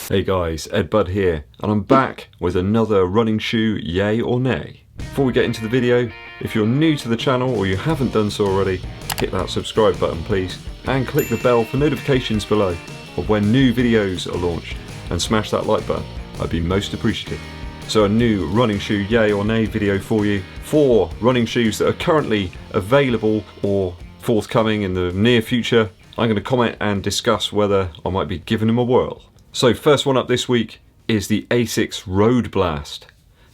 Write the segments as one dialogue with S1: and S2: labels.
S1: Hey guys, EDDBUD here, and I'm back with another running shoe yay or nay. Before we get into the video, if you're new to the channel or you haven't done so already, hit that subscribe button please, and click the bell for notifications below of when new videos are launched, and smash that like button, I'd be most appreciative. So a new running shoe yay or nay video for you, 4 running shoes that are currently available or forthcoming in the near future. I'm going to comment and discuss whether I might be giving them a whirl. So first one up this week is the Asics Roadblast.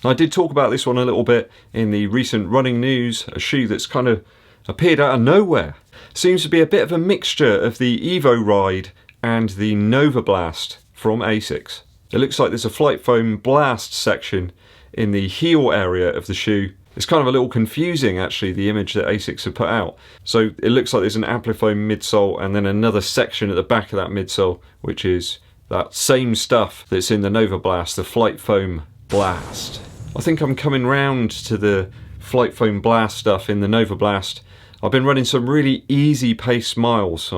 S1: Now, I did talk about this one a little bit in the recent running news, a shoe that's kind of appeared out of nowhere. Seems to be a bit of a mixture of the Evo Ride and the Nova Blast from Asics. It looks like there's a Flight Foam Blast section in the heel area of the shoe. It's kind of a little confusing actually, the image that Asics have put out. So it looks like there's an Amplifoam midsole and then another section at the back of that midsole, which is that same stuff that's in the Nova Blast, the Flight Foam Blast. I think I'm coming round to the Flight Foam Blast stuff in the Nova Blast. I've been running some really easy pace miles.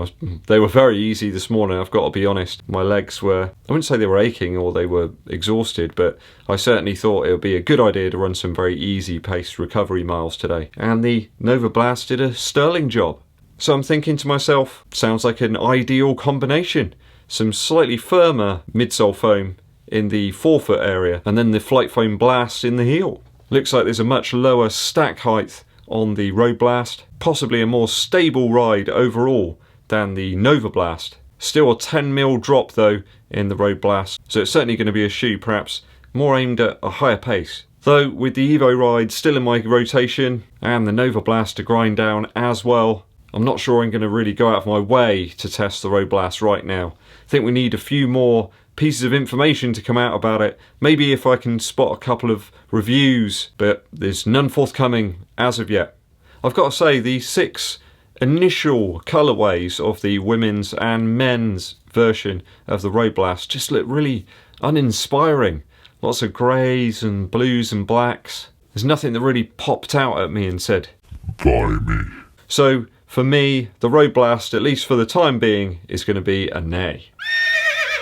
S1: They were very easy this morning, I've got to be honest. My legs were, I wouldn't say they were aching or they were exhausted, but I certainly thought it would be a good idea to run some very easy pace recovery miles today. And the Nova Blast did a sterling job. So I'm thinking to myself, sounds like an ideal combination. Some slightly firmer midsole foam in the forefoot area and then the Flight Foam Blast in the heel. Looks like there's a much lower stack height on the Road Blast, possibly a more stable ride overall than the Nova Blast. Still a 10mm drop though in the Road Blast, so it's certainly going to be a shoe perhaps more aimed at a higher pace. Though with the Evo Ride still in my rotation and the Nova Blast to grind down as well, I'm not sure I'm going to really go out of my way to test the Road Blast right now. I think we need a few more pieces of information to come out about it. Maybe if I can spot a couple of reviews, but there's none forthcoming as of yet. I've got to say, the 6 initial colourways of the women's and men's version of the Road Blast just look really uninspiring. Lots of greys and blues and blacks. There's nothing that really popped out at me and said, "Buy me." So for me, the Road Blast, at least for the time being, is going to be a nay.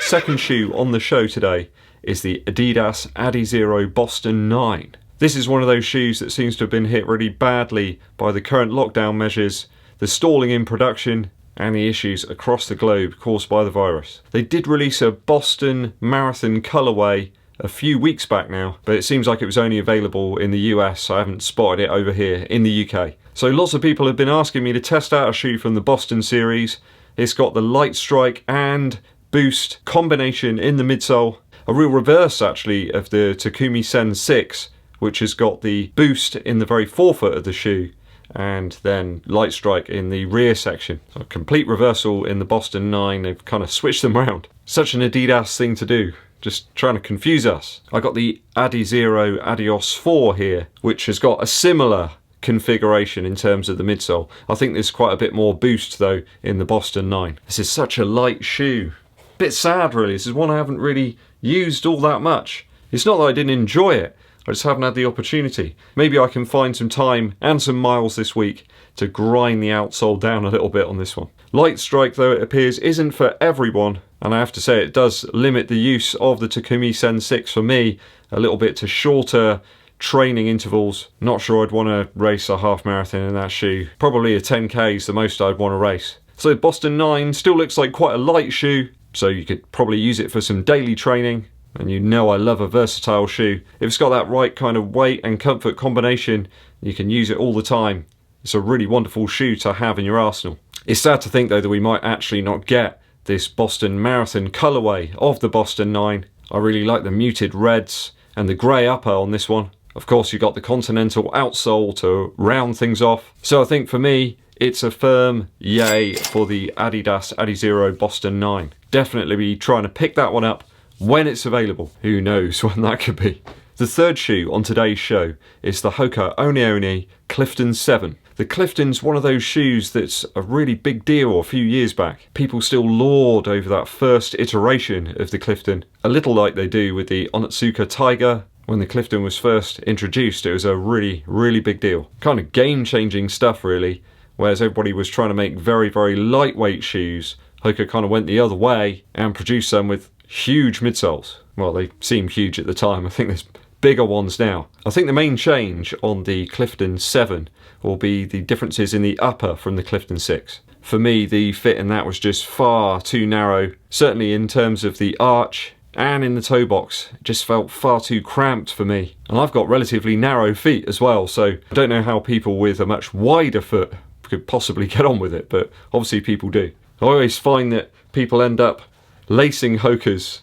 S1: Second shoe on the show today is the Adidas Adizero Boston 9. This is one of those shoes that seems to have been hit really badly by the current lockdown measures, the stalling in production, and the issues across the globe caused by the virus. They did release a Boston Marathon colourway a few weeks back now, but it seems like it was only available in the US. I haven't spotted it over here in the UK. So lots of people have been asking me to test out a shoe from the Boston series. It's got the light strike and boost combination in the midsole. A real reverse actually of the Takumi Sen 6, which has got the boost in the very forefoot of the shoe and then light strike in the rear section. So a complete reversal in the Boston 9. They've kind of switched them around. Such an Adidas thing to do. Just trying to confuse us. I got the Adizero Adios 4 here, which has got a similar configuration in terms of the midsole. I think there's quite a bit more boost though in the Boston 9. This is such a light shoe. Bit sad really. This is one I haven't really used all that much. It's not that I didn't enjoy it, I just haven't had the opportunity. Maybe I can find some time and some miles this week to grind the outsole down a little bit on this one. Light strike though it appears isn't for everyone, and I have to say it does limit the use of the Takumi Sen 6 for me a little bit to shorter training intervals. Not sure I'd want to race a half marathon in that shoe. Probably a 10k is the most I'd want to race. So Boston 9 still looks like quite a light shoe, so you could probably use it for some daily training. And you know I love a versatile shoe. If it's got that right kind of weight and comfort combination, you can use it all the time. It's a really wonderful shoe to have in your arsenal. It's sad to think though that we might actually not get this Boston Marathon colourway of the Boston 9. I really like the muted reds and the grey upper on this one. Of course you got the Continental outsole to round things off. So I think for me, it's a firm yay for the Adidas Adizero Boston 9. Definitely be trying to pick that one up when it's available. Who knows when that could be. The third shoe on today's show is the Hoka One One Clifton 7. The Clifton's one of those shoes that's a really big deal a few years back. People still laud over that first iteration of the Clifton, a little like they do with the Onitsuka Tiger. When the Clifton was first introduced, it was a really big deal. Kind of game-changing stuff really, whereas everybody was trying to make very lightweight shoes. Hoka kind of went the other way and produced some with huge midsoles. Well, they seemed huge at the time. I think there's bigger ones now. I think the main change on the Clifton 7 will be the differences in the upper from the Clifton 6. For me, the fit in that was just far too narrow, certainly in terms of the arch and in the toe box. It just felt far too cramped for me. And I've got relatively narrow feet as well, so I don't know how people with a much wider foot could possibly get on with it, but obviously people do. I always find that people end up lacing Hokas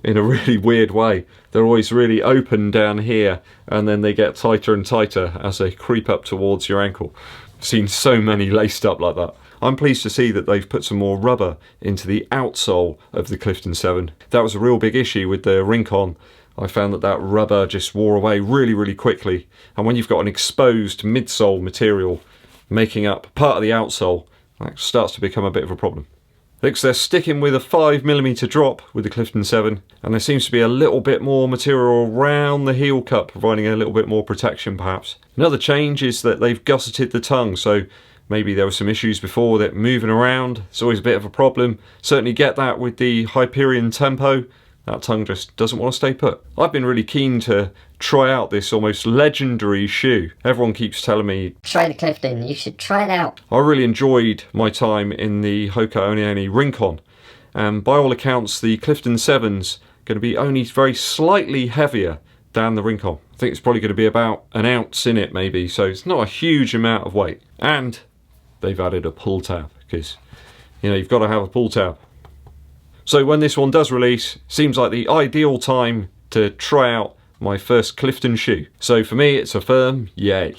S1: in a really weird way. They're always really open down here, and then they get tighter and tighter as they creep up towards your ankle. I've seen so many laced up like that. I'm pleased to see that they've put some more rubber into the outsole of the Clifton 7. That was a real big issue with the Rincon. I found that rubber just wore away really quickly, and when you've got an exposed midsole material making up part of the outsole, that starts to become a bit of a problem. Looks they're sticking with a 5mm drop with the Clifton 7, and there seems to be a little bit more material around the heel cup, providing a little bit more protection perhaps. Another change is that they've gusseted the tongue, so maybe there were some issues before that moving around. It's always a bit of a problem. Certainly get that with the Hyperion Tempo. That tongue just doesn't want to stay put. I've been really keen to try out this almost legendary shoe. Everyone keeps telling me,
S2: try the Clifton, you should try it out.
S1: I really enjoyed my time in the Hoka One One Rincon, and by all accounts the Clifton 7's going to be only very slightly heavier than the Rincon. I think it's probably going to be about an ounce in it maybe, so it's not a huge amount of weight. And they've added a pull tab, because you know you've got to have a pull tab. So when this one does release, seems like the ideal time to try out my first Clifton shoe. So for me, it's a firm yay.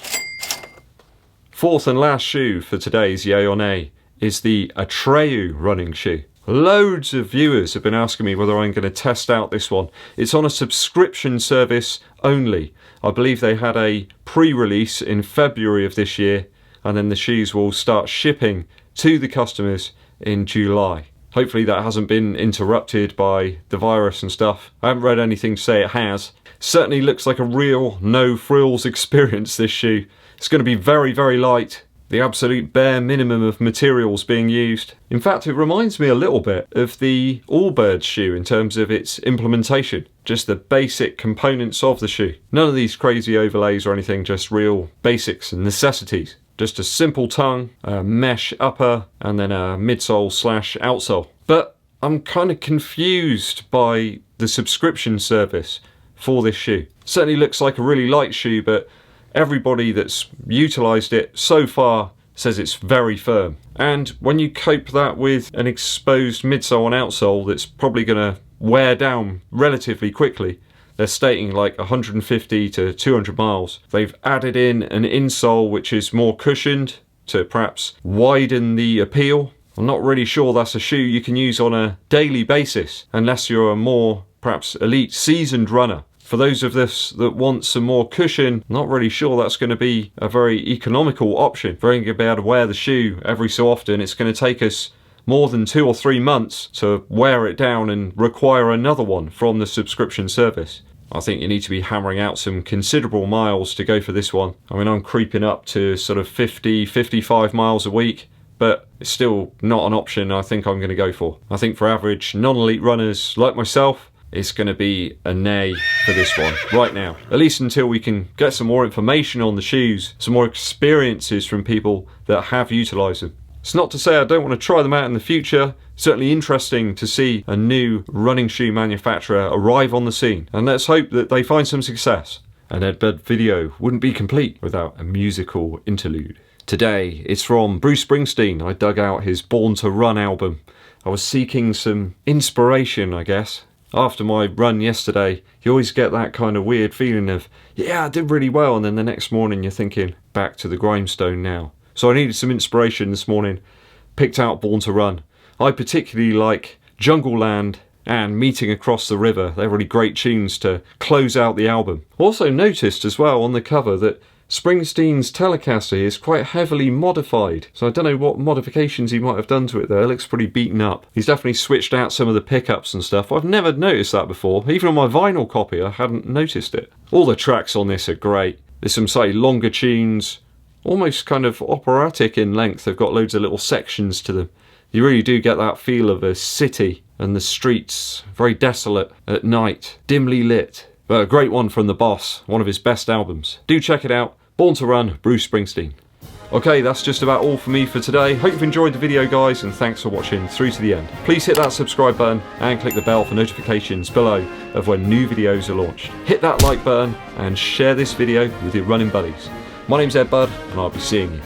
S1: Fourth and last shoe for today's yay or nay is the Atreyu Running Shoe. Loads of viewers have been asking me whether I'm going to test out this one. It's on a subscription service only. I believe they had a pre-release in February of this year, and then the shoes will start shipping to the customers in July. Hopefully that hasn't been interrupted by the virus and stuff. I haven't read anything to say it has. Certainly looks like a real no frills experience, this shoe. It's going to be very light. The absolute bare minimum of materials being used. In fact, it reminds me a little bit of the EDDBUD shoe in terms of its implementation. Just the basic components of the shoe. None of these crazy overlays or anything, just real basics and necessities. Just a simple tongue, a mesh upper, and then a midsole slash outsole. But I'm kind of confused by the subscription service for this shoe. Certainly looks like a really light shoe, but everybody that's utilised it so far says it's very firm. And when you cope that with an exposed midsole and outsole that's probably going to wear down relatively quickly, they're stating like 150 to 200 miles. They've added in an insole which is more cushioned to perhaps widen the appeal. I'm not really sure that's a shoe you can use on a daily basis unless you're a more perhaps elite seasoned runner. For those of us that want some more cushion, not really sure that's going to be a very economical option. If we're going to be able to wear the shoe every so often, it's going to take us more than 2 or 3 months to wear it down and require another one from the subscription service. I think you need to be hammering out some considerable miles to go for this one. I mean, I'm creeping up to sort of 50, 55 miles a week, but it's still not an option I think I'm going to go for. I think for average non-elite runners like myself, it's going to be a nay for this one right now. At least until we can get some more information on the shoes, some more experiences from people that have utilised them. It's not to say I don't want to try them out in the future. Certainly interesting to see a new running shoe manufacturer arrive on the scene, and let's hope that they find some success. An EDDBUD video wouldn't be complete without a musical interlude. Today it's from Bruce Springsteen. I dug out his Born to Run album. I was seeking some inspiration, I guess. After my run yesterday, you always get that kind of weird feeling of, yeah, I did really well, and then the next morning you're thinking, back to the grindstone now. So I needed some inspiration this morning, picked out Born to Run. I particularly like Jungle Land and Meeting Across the River. They're really great tunes to close out the album. Also noticed as well on the cover that Springsteen's Telecaster is quite heavily modified. So I don't know what modifications he might have done to it there. It looks pretty beaten up. He's definitely switched out some of the pickups and stuff. I've never noticed that before. Even on my vinyl copy I hadn't noticed it. All the tracks on this are great. There's some slightly longer tunes, almost kind of operatic in length. They've got loads of little sections to them. You really do get that feel of a city and the streets very desolate at night, dimly lit. But a great one from the boss, one of his best albums. Do check it out. Born to Run, Bruce Springsteen. Okay, that's just about all for me for today. Hope you've enjoyed the video, guys, and thanks for watching through to the end. Please hit that subscribe button and click the bell for notifications below of when new videos are launched. Hit that like button and share this video with your running buddies. My name's EDDBUD, and I'll be seeing you